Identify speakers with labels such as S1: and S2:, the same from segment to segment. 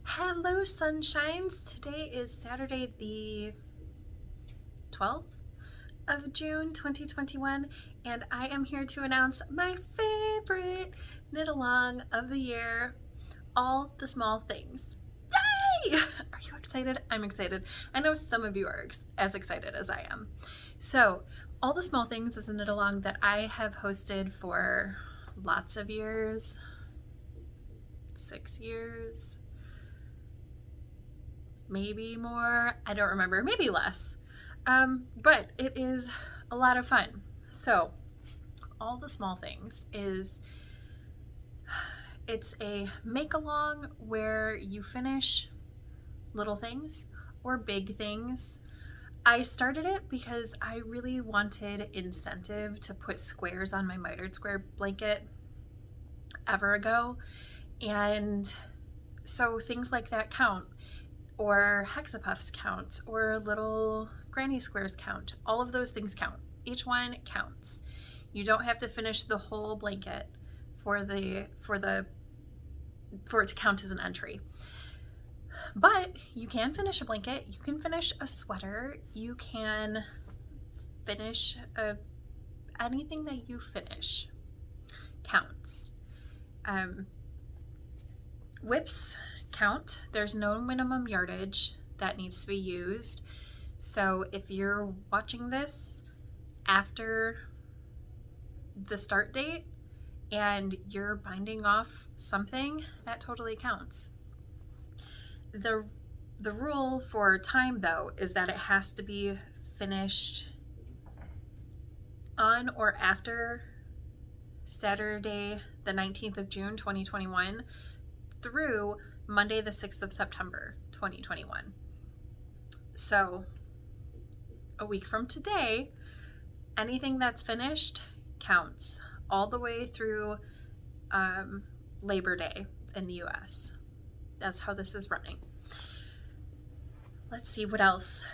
S1: Hello, sunshines. Today is Saturday, the 12th of June, 2021, and I am here to announce my favorite knit along of the year, all the small things. Yay! Are you excited? I'm excited. I know some of you are as excited as I am. So, all the small things is a knit along that I have hosted for lots of years, 6 years. Maybe more, I don't remember, maybe less, but it is a lot of fun. So all the small things it's a make along where you finish little things or big things. I started it because I really wanted incentive to put squares on my mitered square blanket ever ago, and so things like that count, or hexipuffs count, or little granny squares count. All of those things count. Each one counts. You don't have to finish the whole blanket for it to count as an entry. But you can finish a blanket, you can finish a sweater, you can finish anything that you finish counts. Whips count. There's no minimum yardage that needs to be used. So if you're watching this after the start date and you're binding off something, that totally counts. The rule for time, though, is that it has to be finished on or after Saturday the 19th of June 2021 through Monday the 6th of September 2021. So a week from today, anything that's finished counts all the way through Labor Day in the US. That's how this is running. Let's see what else.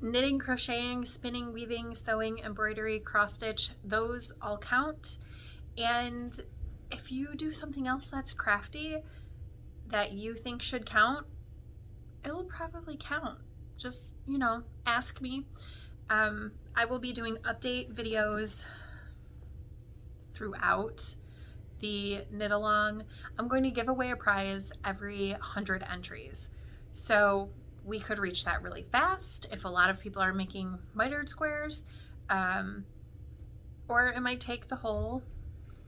S1: Knitting, crocheting, spinning, weaving, sewing, embroidery, cross stitch, those all count. And if you do something else that's crafty that you think should count, it'll probably count. Just, ask me. I will be doing update videos throughout the knit along. I'm going to give away a prize every 100 entries. So we could reach that really fast if a lot of people are making mitered squares, or it might take the whole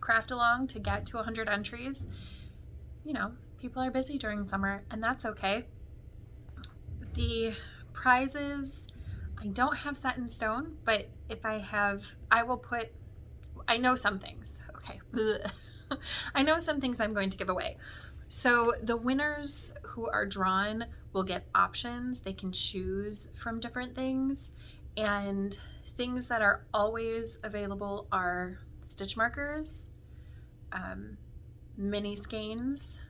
S1: craft along to get to 100 entries. People are busy during summer, and that's okay. The prizes, I don't have set in stone, but if I have, I know some things. Okay. I know some things I'm going to give away. So the winners who are drawn will get options. They can choose from different things, and things that are always available are stitch markers, mini skeins,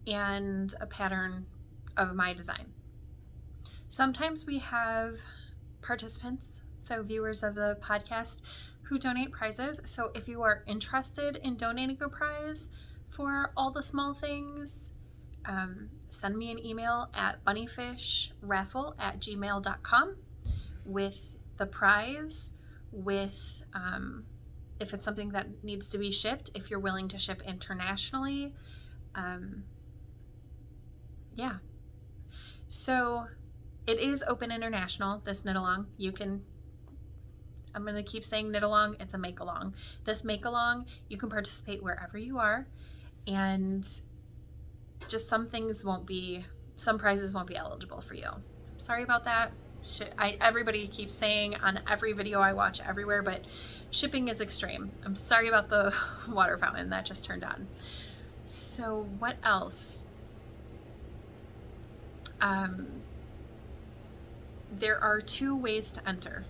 S1: and a pattern of my design. Sometimes we have participants, so viewers of the podcast, who donate prizes. So if you are interested in donating a prize for all the small things, send me an email at BunniPhishRaffle@gmail.com with the prize, with if it's something that needs to be shipped, if you're willing to ship internationally. Yeah. So it is open international, this knit along. I'm going to keep saying knit along, it's a make along. This make along, you can participate wherever you are, and just some prizes won't be eligible for you. Sorry about that. Everybody keeps saying on every video I watch everywhere, but shipping is extreme. I'm sorry about the water fountain that just turned on. So what else? There are 2 ways to enter.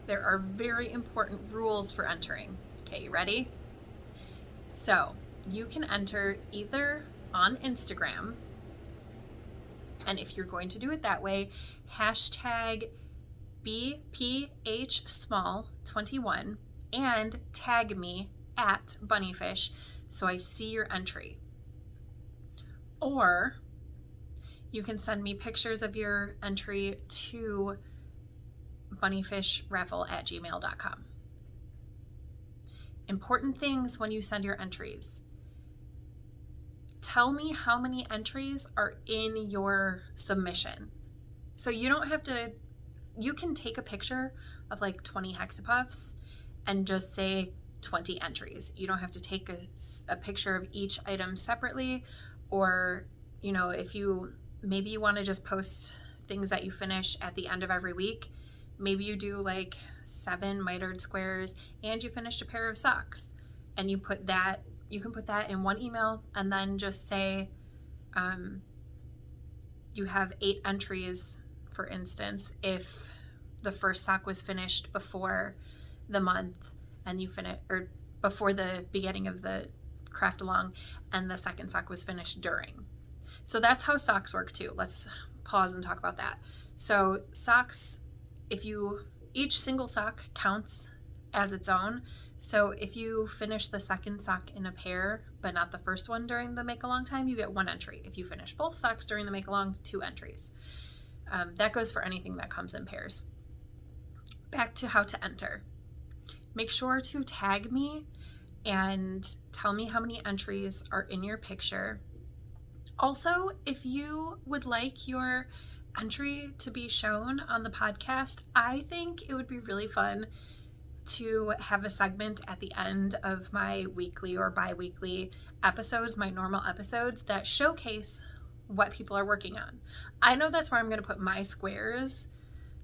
S1: There are very important rules for entering. Okay, you ready? So you can enter either on Instagram, and if you're going to do it that way, hashtag BPHSmall21 and tag me at BunniPhish so I see your entry. Or you can send me pictures of your entry to BunniPhishRaffle@gmail.com. Important things when you send your entries. Tell me how many entries are in your submission. So you don't have to, you can take a picture of like 20 hexipuffs and just say 20 entries. You don't have to take a picture of each item separately, or, you know, if you, maybe you want to just post things that you finish at the end of every week. Maybe you do like 7 mitered squares and you finished a pair of socks, and you put that, you can put that in one email and then just say you have 8 entries, for instance, if the first sock was finished before the month and you finish, or before the beginning of the craft along, and the second sock was finished during. So that's how socks work too. Let's pause and talk about that. So socks, each single sock counts as its own. So if you finish the second sock in a pair, but not the first one during the make-along time, you get 1 entry. If you finish both socks during the make-along, 2 entries. That goes for anything that comes in pairs. Back to how to enter. Make sure to tag me and tell me how many entries are in your picture. Also, if you would like your entry to be shown on the podcast, I think it would be really fun to have a segment at the end of my weekly or bi-weekly episodes, my normal episodes, that showcase what people are working on. I know that's where I'm going to put my squares,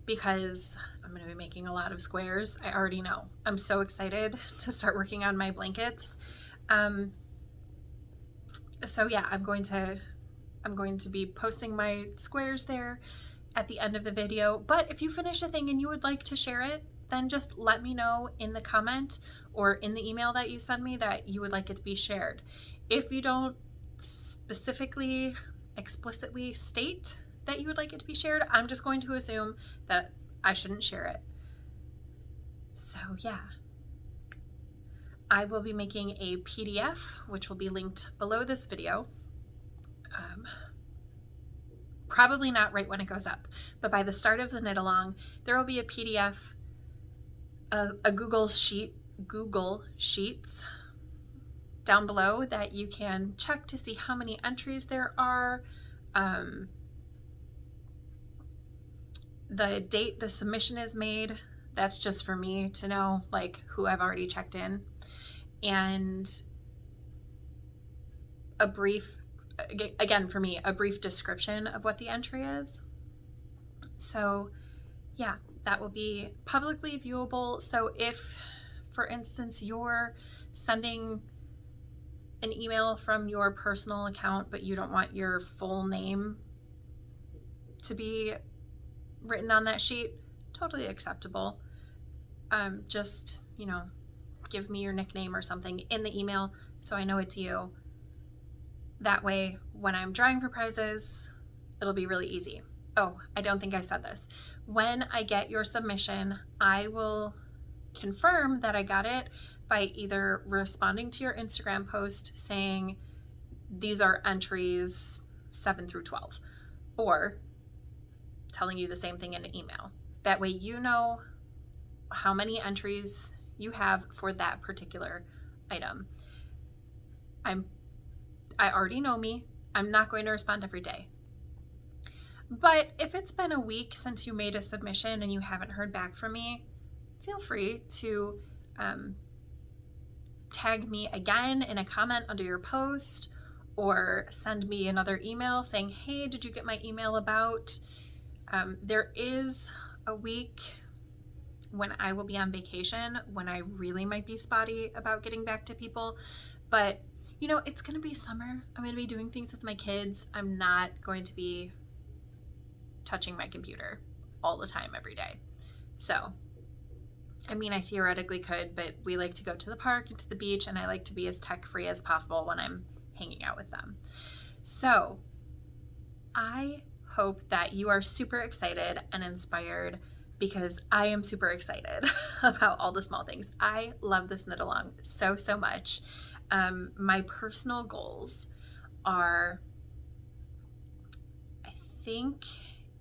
S1: because I'm going to be making a lot of squares. I already know. I'm so excited to start working on my blankets. So yeah, I'm going to be posting my squares there at the end of the video. But if you finish a thing and you would like to share it, then just let me know in the comment or in the email that you send me that you would like it to be shared. If you don't explicitly state that you would like it to be shared, I'm just going to assume that I shouldn't share it. So yeah, I will be making a PDF, which will be linked below this video. Probably not right when it goes up, but by the start of the knit along, there will be a PDF, a Google Sheets down below that you can check to see how many entries there are, the date the submission is made. That's just for me to know, like, who I've already checked in, and a brief, again for me, a brief description of what the entry is. So yeah, that will be publicly viewable. So if, for instance, you're sending an email from your personal account, but you don't want your full name to be written on that sheet, totally acceptable. Just, you know, give me your nickname or something in the email so I know it's you. That way, when I'm drawing for prizes, it'll be really easy. Oh, I don't think I said this. When I get your submission, I will confirm that I got it by either responding to your Instagram post saying these are entries 7 through 12, or telling you the same thing in an email. That way you know how many entries you have for that particular item. I already know me. I'm not going to respond every day. But if it's been a week since you made a submission and you haven't heard back from me, feel free to tag me again in a comment under your post, or send me another email saying, hey, did you get my email about? There is a week when I will be on vacation, when I really might be spotty about getting back to people. But, you know, it's going to be summer. I'm going to be doing things with my kids. I'm not going to be touching my computer all the time every day. So, I mean, I theoretically could, but we like to go to the park and to the beach, and I like to be as tech-free as possible when I'm hanging out with them. So, I hope that you are super excited and inspired, because I am super excited about all the small things. I love this knit along so much. My personal goals are, I think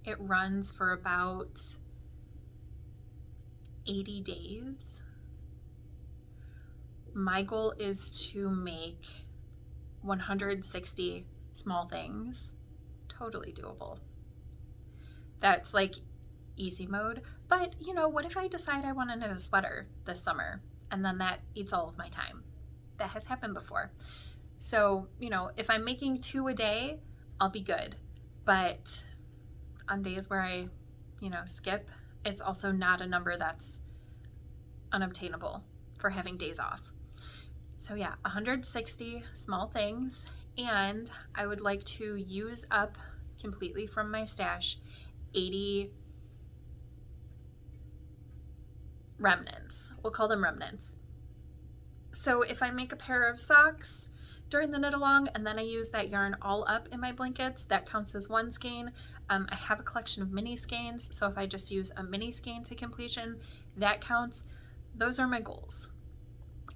S1: it runs for about 80 days. My goal is to make 160 small things. Totally doable. That's like easy mode. But you know, what if I decide I want to knit a sweater this summer and then that eats all of my time? That has happened before. So, you know, if I'm making 2 a day, I'll be good. But on days where I, you know, skip, it's also not a number that's unobtainable for having days off. So yeah, 160 small things, and I would like to use up completely from my stash 80 remnants. We'll call them remnants. So if I make a pair of socks during the knit along and then I use that yarn all up in my blankets, that counts as one skein. I have a collection of mini skeins, so if I just use a mini skein to completion, that counts. Those are my goals.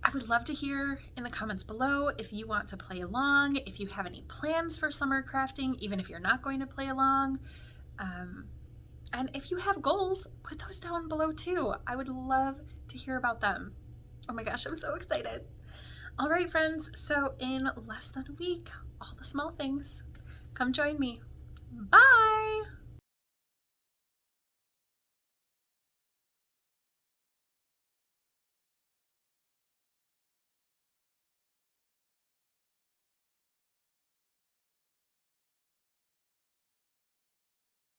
S1: I would love to hear in the comments below if you want to play along, if you have any plans for summer crafting, even if you're not going to play along. And if you have goals, put those down below too. I would love to hear about them. Oh my gosh, I'm so excited. All right, friends, so in less than a week, all the small things. Come join me. Bye!